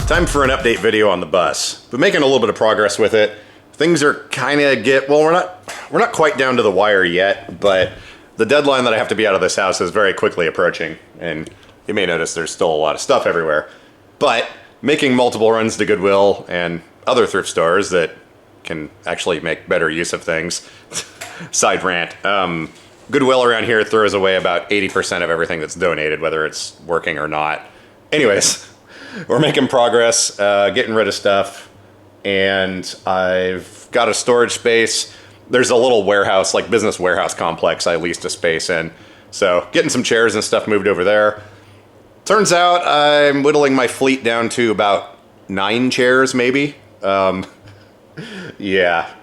Time for an update video on the bus. Been making a little bit of progress with it. Things are kind of well, we're not quite down to the wire yet, but the deadline that I have to be out of this house is very quickly approaching, and you may notice there's still a lot of stuff everywhere. But making multiple runs to Goodwill and other thrift stores that can actually make better use of things. Side rant. Goodwill around here throws away about 80% of everything that's donated, whether it's working or not. Anyways, we're making progress, getting rid of stuff, and I've got a storage space. There's a little warehouse, like business warehouse complex I leased a space in. So getting some chairs and stuff moved over there. Turns out I'm whittling my fleet down to about 9 chairs, maybe. Yeah.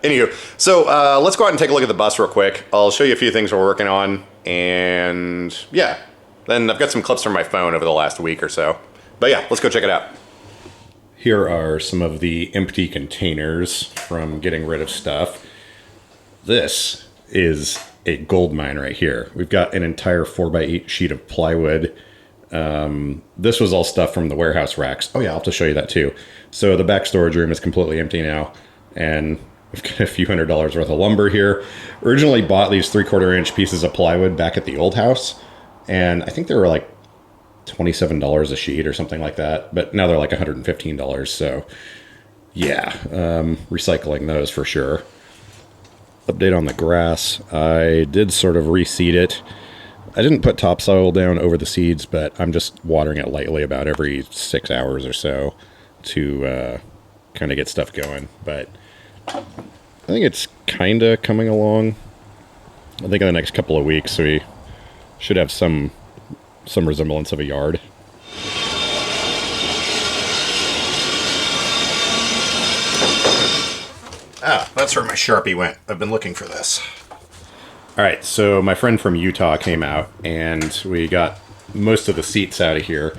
Anywho, so let's go out and take a look at the bus real quick. I'll show you a few things we're working on, and yeah. Then I've got some clips from my phone over the last week or so. But yeah, let's go check it out. Here are some of the empty containers from getting rid of stuff. This is a gold mine right here. We've got an entire 4x8 sheet of plywood. This was all stuff from the warehouse racks. Oh yeah, I'll have to show you that too. So the back storage room is completely empty now, and we've got a few $100s worth of lumber here. Originally bought these 3/4 inch pieces of plywood back at the old house, and I think they were like $27 a sheet or something like that, but now they're like $115. So yeah, recycling those for sure. Update on the grass. I did sort of reseed it. I didn't put topsoil down over the seeds, but I'm just watering it lightly about every 6 hours or so to kind of get stuff going. But I think it's kind of coming along. I think in the next couple of weeks we should have some resemblance of a yard. Ah, that's where my Sharpie went. I've been looking for this. All right, so my friend from Utah came out, and we got most of the seats out of here.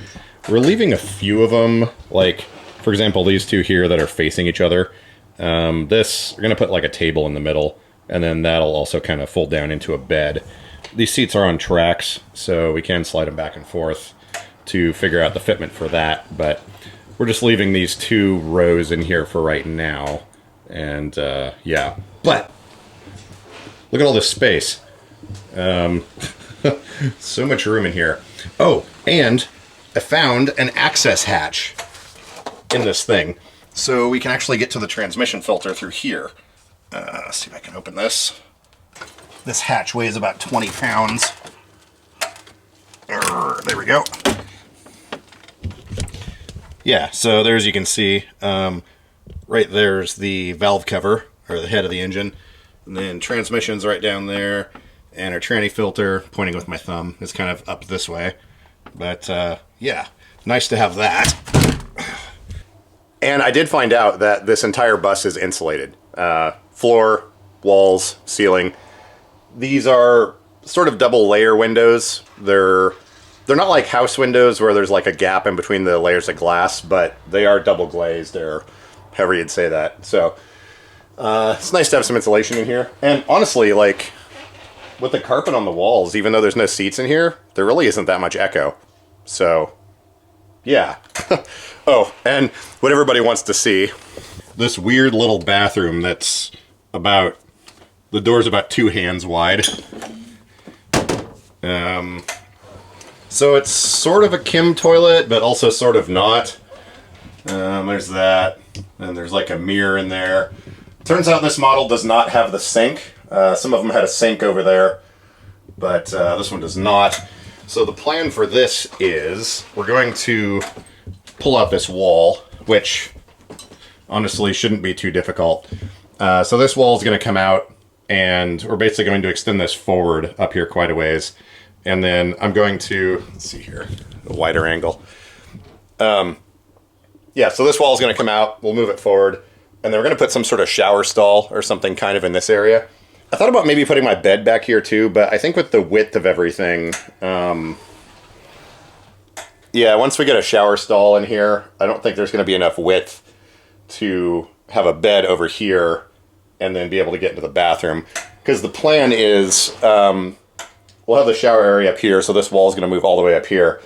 We're leaving a few of them, like, for example, these two here that are facing each other. We're going to put like a table in the middle, and then that'll also kind of fold down into a bed. These seats are on tracks, so we can slide them back and forth to figure out the fitment for that, but we're just leaving these 2 rows in here for right now, and yeah. But look at all this space. So much room in here. Oh, and I found an access hatch in this thing, so we can actually get to the transmission filter through here. Let's see if I can open this. This hatch weighs about 20 pounds. There we go. Yeah, so there, as you can see, right there's the valve cover, or the head of the engine. And then transmission's right down there. And our tranny filter, pointing with my thumb, is kind of up this way. But yeah, nice to have that. And I did find out that this entire bus is insulated. Floor, walls, ceiling. These are sort of double layer windows. They're not like house windows where there's like a gap in between the layers of glass, but they are double glazed, or however you'd say that. So it's nice to have some insulation in here. And honestly, like with the carpet on the walls, even though there's no seats in here, there really isn't that much echo. So yeah. Oh, and what everybody wants to see, this weird little bathroom that's about, the door's about 2 hands wide. So it's sort of a Kim toilet, but also sort of not. There's that, and there's like a mirror in there. Turns out this model does not have the sink. Some of them had a sink over there, but this one does not. So the plan for this is we're going to pull out this wall, which honestly shouldn't be too difficult. So this wall is going to come out, and we're basically going to extend this forward up here quite a ways. And then I'm going to, let's see here, a wider angle. Yeah, so this wall is going to come out. We'll move it forward. And then we're going to put some sort of shower stall or something kind of in this area. I thought about maybe putting my bed back here too, but I think with the width of everything, yeah, once we get a shower stall in here, I don't think there's going to be enough width to have a bed over here and then be able to get into the bathroom. Because the plan is, we'll have the shower area up here, so this wall is going to move all the way up here.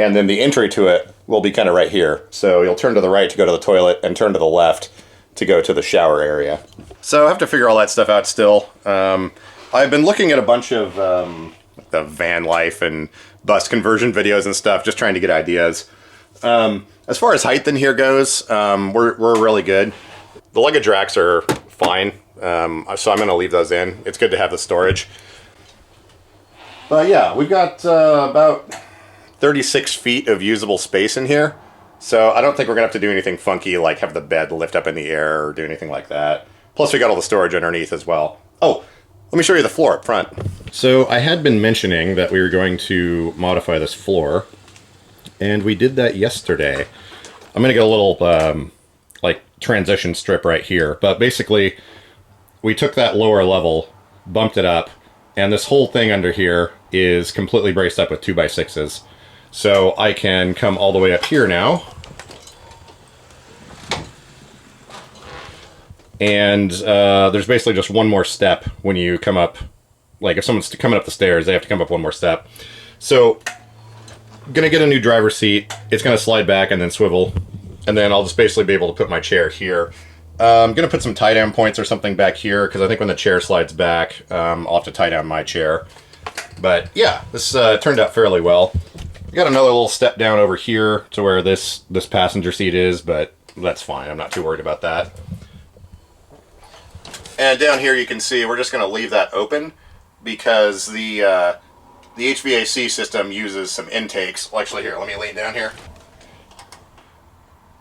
and then the entry to it will be kind of right here. So you'll turn to the right to go to the toilet and turn to the left to go to the shower area. So I have to figure all that stuff out still. I've been looking at a bunch of the van life and bus conversion videos and stuff, just trying to get ideas. As far as height in here goes, we're really good. The luggage racks are fine, so I'm going to leave those in. It's good to have the storage. But yeah, we've got about 36 feet of usable space in here. So I don't think we're going to have to do anything funky like have the bed lift up in the air or do anything like that. Plus we got all the storage underneath as well. Oh, let me show you the floor up front. So I had been mentioning that we were going to modify this floor, and we did that yesterday. I'm going to get a little like transition strip right here, but basically we took that lower level, bumped it up, and this whole thing under here is completely braced up with 2x6s. So I can come all the way up here now. And there's basically just one more step when you come up. Like if someone's coming up the stairs, they have to come up one more step. So I'm gonna get a new driver's seat. It's gonna slide back and then swivel. And then I'll just basically be able to put my chair here. I'm gonna put some tie down points or something back here, because I think when the chair slides back, I'll have to tie down my chair. But yeah, this turned out fairly well. I got another little step down over here to where this passenger seat is, but that's fine. I'm not too worried about that. And down here you can see we're just going to leave that open because the HVAC system uses some intakes. Well, actually, here, let me lean down here.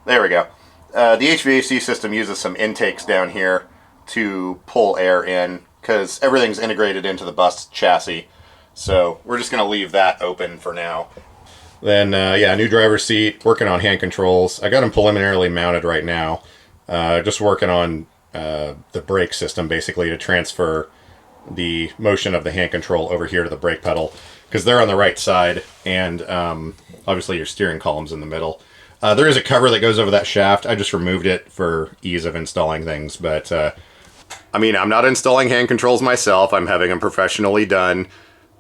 There we go. The HVAC system uses some intakes down here to pull air in because everything's integrated into the bus chassis. So we're just going to leave that open for now. Then, yeah, new driver's seat, working on hand controls. I got them preliminarily mounted right now. Just working on the brake system, basically, to transfer the motion of the hand control over here to the brake pedal, because they're on the right side, and obviously your steering column's in the middle. There is a cover that goes over that shaft. I just removed it for ease of installing things, but, I mean, I'm not installing hand controls myself. I'm having them professionally done.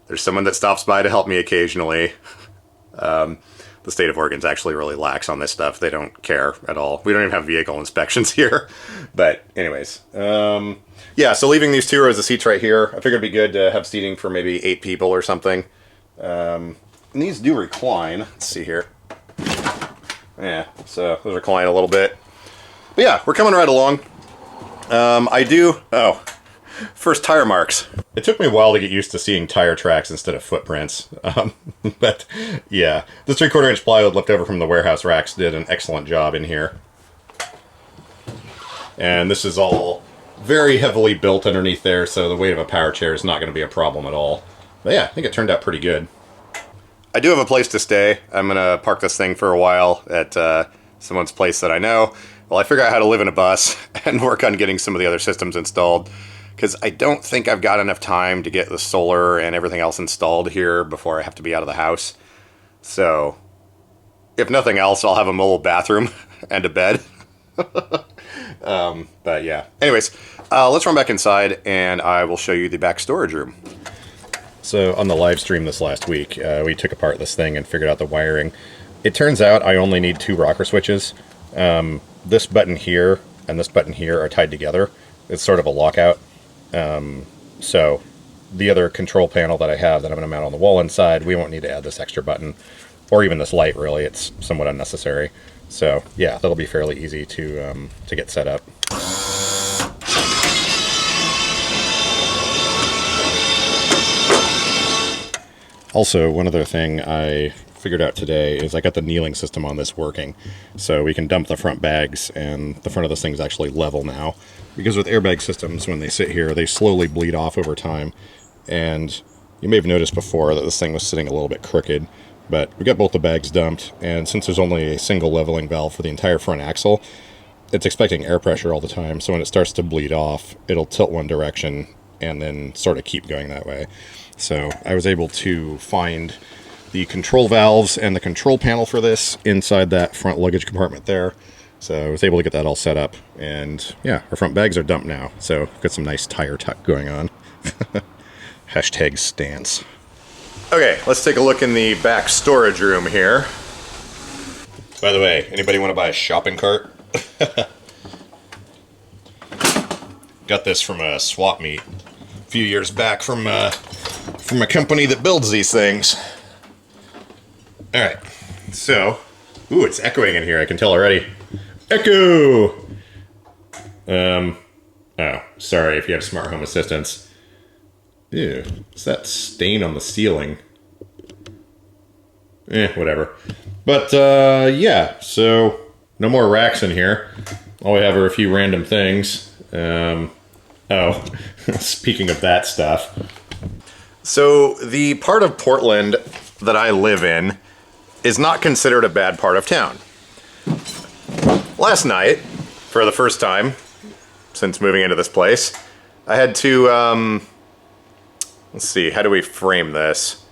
There's someone that stops by to help me occasionally. The state of Oregon's actually really lax on this stuff. They don't care at all. We don't even have vehicle inspections here. But anyways, yeah, so leaving these 2 rows of seats right here, I figured it'd be good to have seating for maybe 8 people or something. And these do recline. Let's see here. Yeah, so those recline a little bit. But yeah, we're coming right along. First tire marks. It took me a while to get used to seeing tire tracks instead of footprints. But yeah, the 3/4 inch plywood left over from the warehouse racks did an excellent job in here. And this is all very heavily built underneath there, so the weight of a power chair is not going to be a problem at all. But yeah, I think it turned out pretty good. I do have a place to stay. I'm going to park this thing for a while at someone's place that I know. Well, I figure out how to live in a bus and work on getting some of the other systems installed, because I don't think I've got enough time to get the solar and everything else installed here before I have to be out of the house. So, if nothing else, I'll have a mobile bathroom and a bed. But yeah. Anyways, let's run back inside and I will show you the back storage room. So on the live stream this last week, we took apart this thing and figured out the wiring. It turns out I only need 2 rocker switches. This button here and this button here are tied together. It's sort of a lockout. So the other control panel that I have that I'm going to mount on the wall inside, we won't need to add this extra button, or even this light, really. It's somewhat unnecessary. So yeah, that'll be fairly easy to get set up. Also, one other thing I figured out today is I got the kneeling system on this working. So we can dump the front bags, and the front of this thing's actually level now. Because with airbag systems, when they sit here, they slowly bleed off over time. And you may have noticed before that this thing was sitting a little bit crooked. But we got both the bags dumped, and since there's only a single leveling valve for the entire front axle, it's expecting air pressure all the time. So when it starts to bleed off, it'll tilt one direction and then sort of keep going that way. So I was able to find the control valves and the control panel for this inside that front luggage compartment there. So I was able to get that all set up, and yeah, our front bags are dumped now. So got some nice tire tuck going on. Hashtag stance. Okay, let's take a look in the back storage room here. By the way, anybody want to buy a shopping cart? Got this from a swap meet a few years back from a company that builds these things. All right, so, ooh, it's echoing in here. I can tell already. Echo. Oh, sorry if you have smart home assistants. Ew, what's that stain on the ceiling? Whatever. But, yeah, so no more racks in here. All we have are a few random things. Oh, speaking of that stuff. So, the part of Portland that I live in is not considered a bad part of town. Last night, for the first time since moving into this place, I had to, let's see, how do we frame this?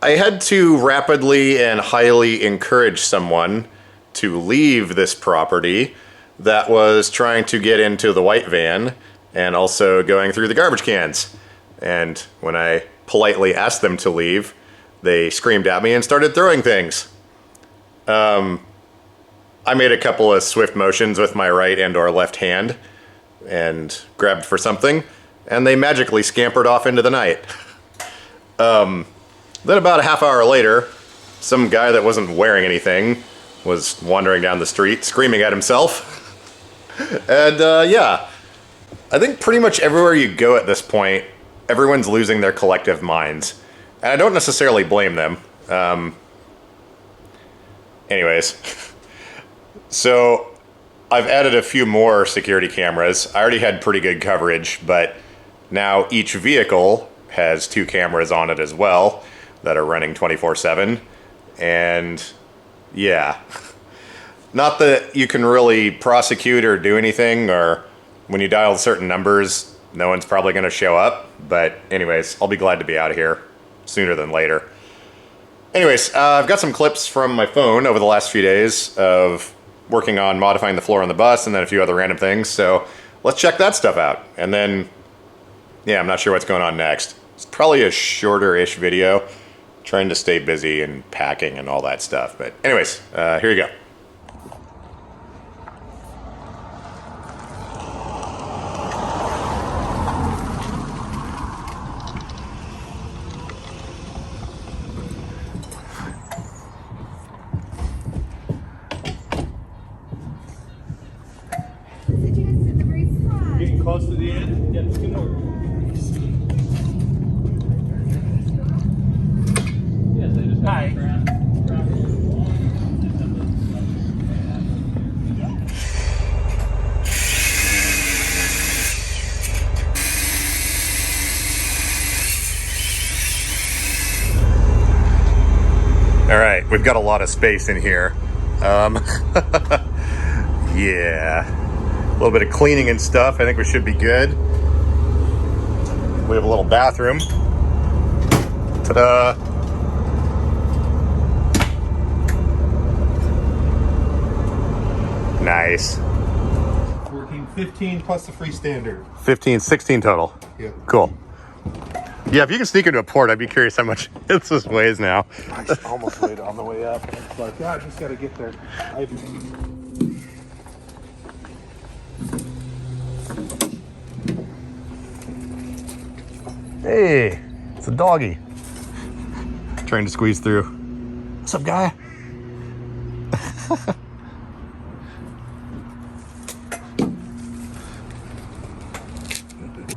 I had to rapidly and highly encourage someone to leave this property that was trying to get into the white van and also going through the garbage cans. And when I politely asked them to leave, they screamed at me and started throwing things. I made a couple of swift motions with my right and or left hand and grabbed for something, and they magically scampered off into the night. Then about a half hour later, some guy that wasn't wearing anything was wandering down the street screaming at himself. And yeah, I think pretty much everywhere you go at this point, everyone's losing their collective minds. And I don't necessarily blame them. Anyways, so I've added a few more security cameras. I already had pretty good coverage, but now each vehicle has 2 cameras on it as well that are running 24/7. And yeah, not that you can really prosecute or do anything, or when you dial certain numbers, no one's probably going to show up. But anyways, I'll be glad to be out of here sooner than later. Anyways, I've got some clips from my phone over the last few days of working on modifying the floor on the bus and then a few other random things. So let's check that stuff out. And then, yeah, I'm not sure what's going on next. It's probably a shorter-ish video, trying to stay busy and packing and all that stuff. But anyways, here you go. Getting close to the end. Yeah, it's good order. Yes, they just have to ground. All right, we've got a lot of space in here. Yeah. A little bit of cleaning and stuff. I think we should be good. We have a little bathroom. Ta-da! Nice. 14, 15 plus the free standard. 15, 16 total. Yeah. Cool. Yeah, if you can sneak into a port, I'd be curious how much this weighs now. I almost weighed on the way up. It's like, yeah, I just got to get there. Hey, it's a doggy. Trying to squeeze through. What's up, guy?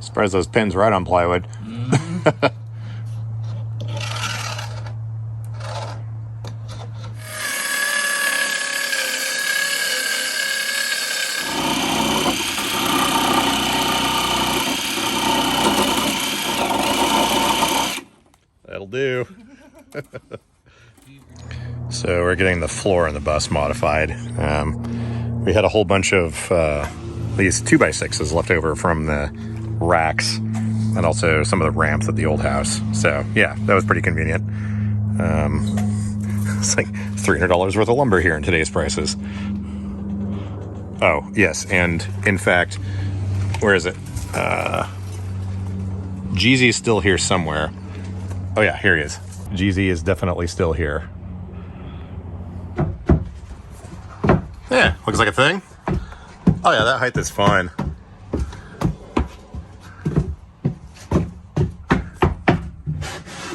Surprised those pins right on plywood. That'll do. So we're getting the floor in the bus modified. We had a whole bunch of these 2x6s left over from the racks and also some of the ramps at the old house. So yeah, that was pretty convenient. It's like $300 worth of lumber here in today's prices. Oh, yes, and in fact, where is it? Jeezy's still here somewhere. Oh yeah, here he is. GZ is definitely still here. Yeah, looks like a thing. Oh yeah, that height is fine.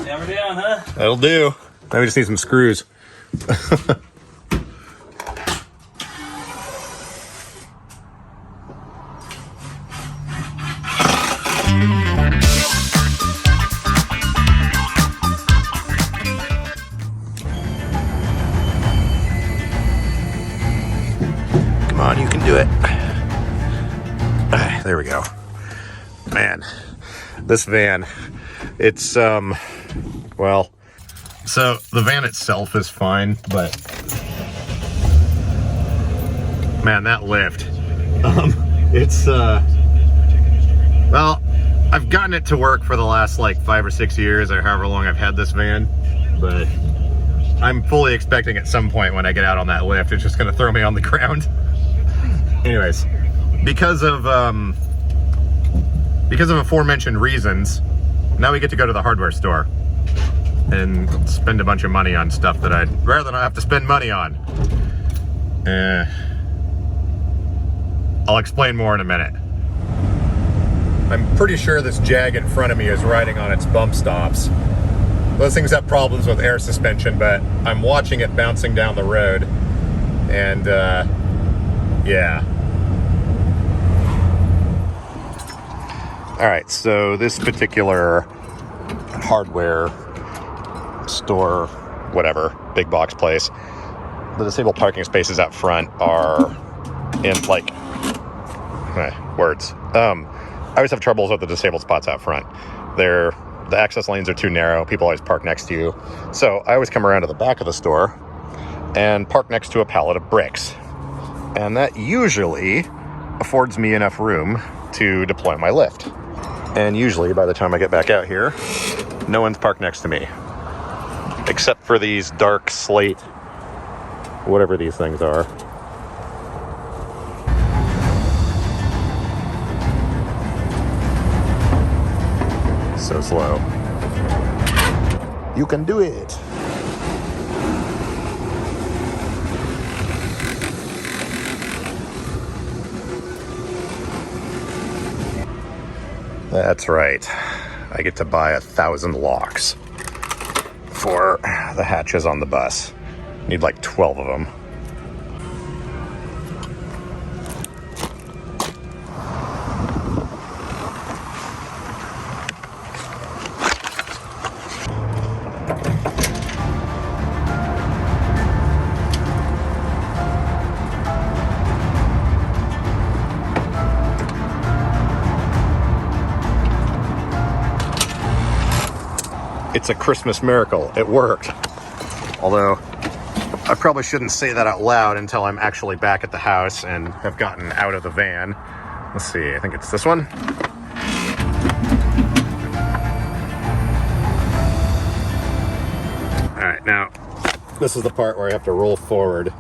Never down, huh? That'll do. Now we just need some screws. Come on, you can do it. There we go. Man, this van, it's, well, so the van itself is fine, but man, that lift, it's, well, I've gotten it to work for the last like 5 or 6 years or however long I've had this van, but I'm fully expecting at some point when I get out on that lift, it's just gonna throw me on the ground. Anyways, because of aforementioned reasons, now we get to go to the hardware store and spend a bunch of money on stuff that I'd rather not have to spend money on. I'll explain more in a minute. I'm pretty sure this Jag in front of me is riding on its bump stops. Those things have problems with air suspension, but I'm watching it bouncing down the road, and yeah. All right, so this particular hardware store, whatever, big box place, the disabled parking spaces out front are in like, words. I always have troubles with the disabled spots out front. The access lanes are too narrow. People always park next to you. So I always come around to the back of the store and park next to a pallet of bricks. And that usually affords me enough room to deploy my lift. And usually by the time I get back out here, no one's parked next to me. Except for these dark slate, whatever these things are. So slow. You can do it. That's right. I get to buy 1,000 locks for the hatches on the bus. Need like 12 of them. It's a Christmas miracle. It worked. Although, I probably shouldn't say that out loud until I'm actually back at the house and have gotten out of the van. Let's see, I think it's this one. All right, now, this is the part where I have to roll forward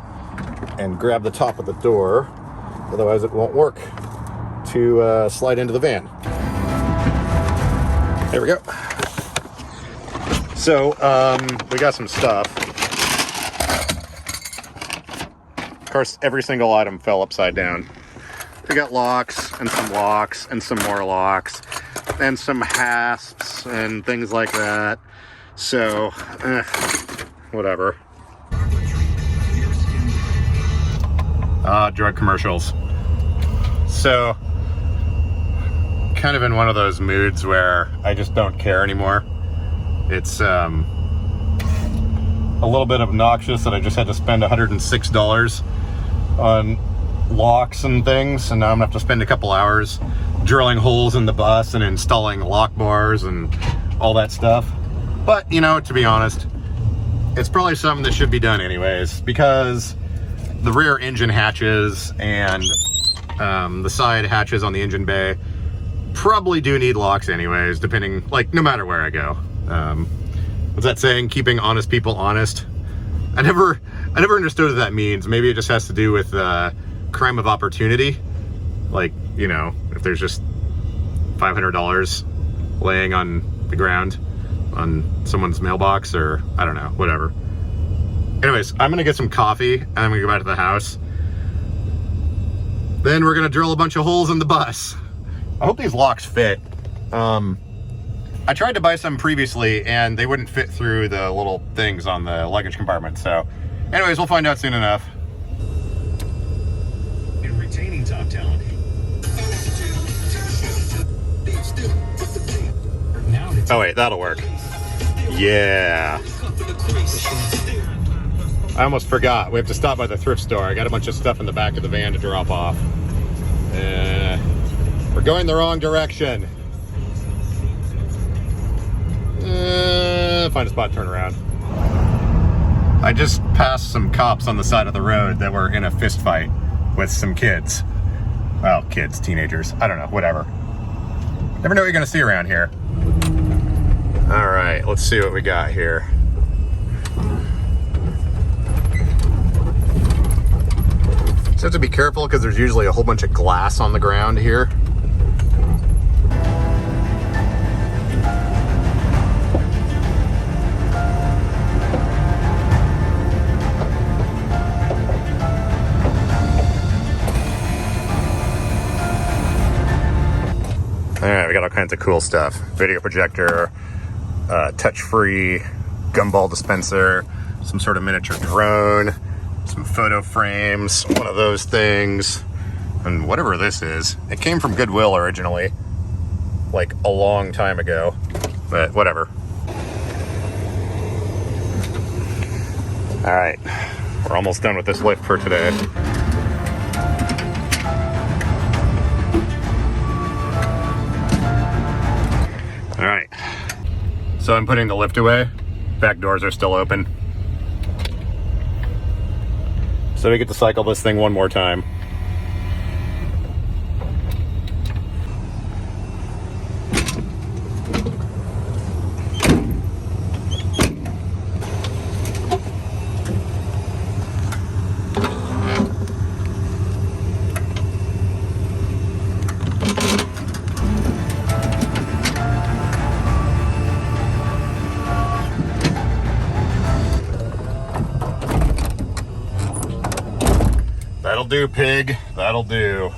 and grab the top of the door, otherwise it won't work to slide into the van. There we go. So, we got some stuff. Of course, every single item fell upside down. We got locks, and some more locks, and some hasps, and things like that. So, whatever. Drug commercials. So, kind of in one of those moods where I just don't care anymore. It's a little bit obnoxious that I just had to spend $106 on locks and things, and now I'm gonna have to spend a couple hours drilling holes in the bus and installing lock bars and all that stuff. But, you know, to be honest, it's probably something that should be done anyways, because the rear engine hatches and the side hatches on the engine bay probably do need locks anyways, depending, like, no matter where I go. What's that saying? Keeping honest people honest. I never understood what that means. Maybe it just has to do with crime of opportunity. Like, you know, if there's just $500 laying on the ground on someone's mailbox, or I don't know, whatever. Anyways, I'm gonna get some coffee and I'm gonna go back to the house. Then we're gonna drill a bunch of holes in the bus. I hope these locks fit. I tried to buy some previously and they wouldn't fit through the little things on the luggage compartment. So anyways, we'll find out soon enough. In retaining top talent. Oh wait, that'll work. Yeah. I almost forgot. We have to stop by the thrift store. I got a bunch of stuff in the back of the van to drop off. We're going the wrong direction. Find a spot, turn around. I just passed some cops on the side of the road that were in a fist fight with some kids. Well, kids, teenagers, I don't know, whatever. Never know what you're gonna see around here. All right, let's see what we got here. Just have to be careful because there's usually a whole bunch of glass on the ground here. All right, we got all kinds of cool stuff. Video projector, touch-free gumball dispenser, some sort of miniature drone, some photo frames, one of those things, and whatever this is. It came from Goodwill originally, like a long time ago, but whatever. All right, we're almost done with this lift for today. All right, so I'm putting the lift away. Back doors are still open. So we get to cycle this thing one more time. That'll do, pig. That'll do.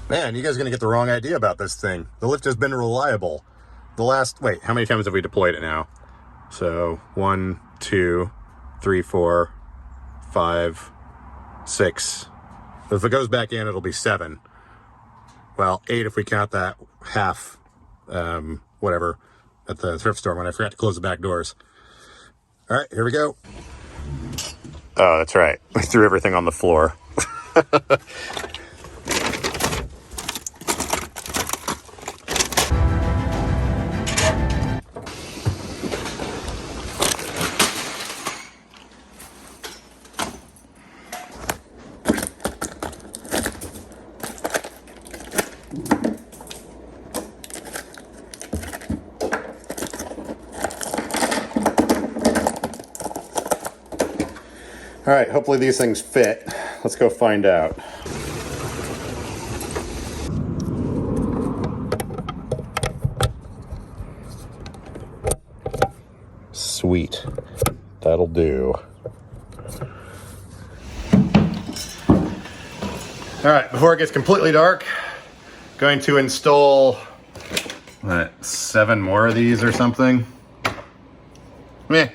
Man, you guys are gonna get the wrong idea about this thing. The lift has been reliable. The last, wait, how many times have we deployed it now? So 1, 2, 3, 4, 5, 6. If it goes back in, it'll be 7. Well, 8 if we count that half, whatever, at the thrift store when I forgot to close the back doors. All right, here we go. Oh, that's right. I threw everything on the floor. All right, hopefully these things fit. Let's go find out. Sweet, that'll do. All right, before it gets completely dark, going to install, 7 more of these or something. Meh.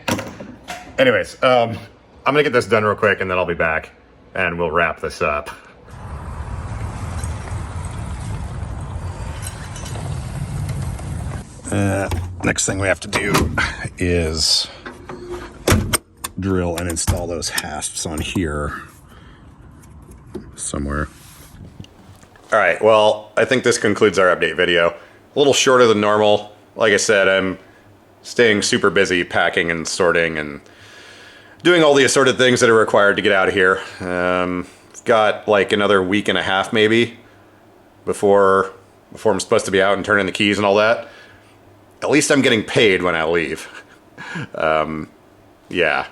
Anyways, I'm gonna get this done real quick and then I'll be back and we'll wrap this up. Next thing we have to do is drill and install those hasps on here somewhere. All right, well, I think this concludes our update video. A little shorter than normal. Like I said, I'm staying super busy packing and sorting and doing all the assorted things that are required to get out of here. Got like another week and a half maybe before I'm supposed to be out and turn in the keys and all that. At least I'm getting paid when I leave. yeah.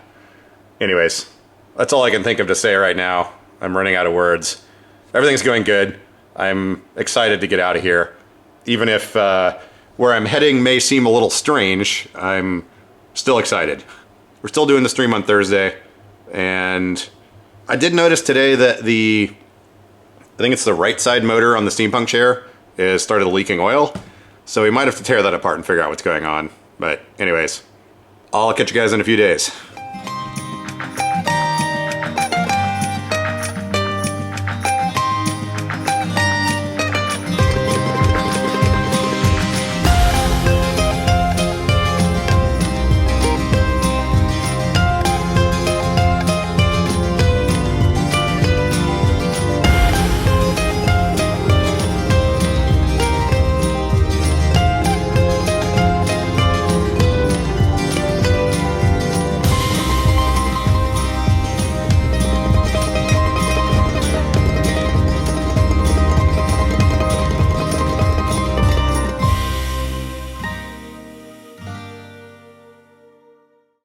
Anyways, that's all I can think of to say right now. I'm running out of words. Everything's going good. I'm excited to get out of here. Even if where I'm heading may seem a little strange, I'm still excited. We're still doing the stream on Thursday, and I did notice today that I think it's the right side motor on the steampunk chair is started leaking oil, so we might have to tear that apart and figure out what's going on. But anyways, I'll catch you guys in a few days.